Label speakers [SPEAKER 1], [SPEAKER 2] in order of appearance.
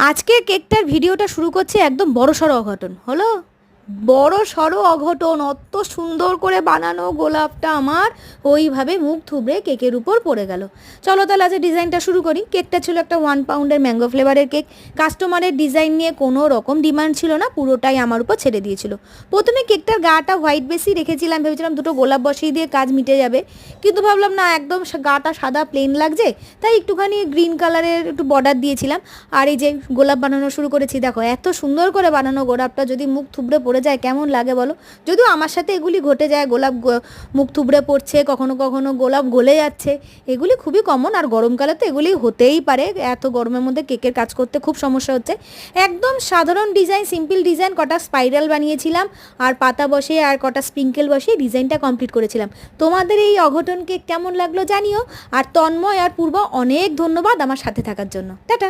[SPEAKER 1] আজকে কেকটার ভিডিওটা শুরু করছে একদম বড়সড় অঘটন হলো। বড়সড় অঘটন, অত সুন্দর করে বানানো গোলাপটা আমার ওইভাবে মুখ থুবড়ে কেকের উপর পড়ে গেল। চলো তাহলে আজকে ডিজাইনটা শুরু করি। কেকটা ছিল একটা 1 পাউন্ডের ম্যাঙ্গো ফ্লেভারের কেক। কাস্টমারের ডিজাইন নিয়ে কোনো রকম ডিমান্ড ছিল না, পুরোটাই আমার উপর ছেড়ে দিয়েছিল। প্রথমে কেকটার গাটা হোয়াইট বেশি রেখেছিলাম, ভেবেছিলাম দুটো গোলাপ বসিয়ে দিয়ে কাজ মিটে যাবে, কিন্তু ভাবলাম না, একদম গাটা সাদা প্লেন লাগছে, তাই একটুখানি গ্রিন কালারের একটু বর্ডার দিয়েছিলাম। আর এই যে গোলাপ বানানো শুরু করেছি, দেখো এত সুন্দর করে বানানো গোলাপটা যদি মুখ থুবড়ে পড়ে যায় কেমন লাগে বলো। যদিও আমার সাথে এগুলি ঘটে যায়, গোলাপ মুখ থুবড়ে পড়ছে, কখনো কখনো গোলাপ গলে যাচ্ছে, এগুলি খুবই কমন। আর গরমকালে তো এগুলি হতেই পারে, এত গরমের মধ্যে কেকের কাজ করতে খুব সমস্যা হচ্ছে। একদম সাধারণ ডিজাইন, সিম্পল ডিজাইন, কটা স্পাইরাল বানিয়েছিলাম আর পাতা বসিয়ে আর কটা স্প্রিঙ্কেল বসিয়ে ডিজাইনটা কমপ্লিট করেছিলাম। তোমাদের এই অঘটন কেক কেমন লাগলো জানিও। আর তন্ময় আর পূর্ব অনেক ধন্যবাদ আমার সাথে থাকার জন্য। টাটা।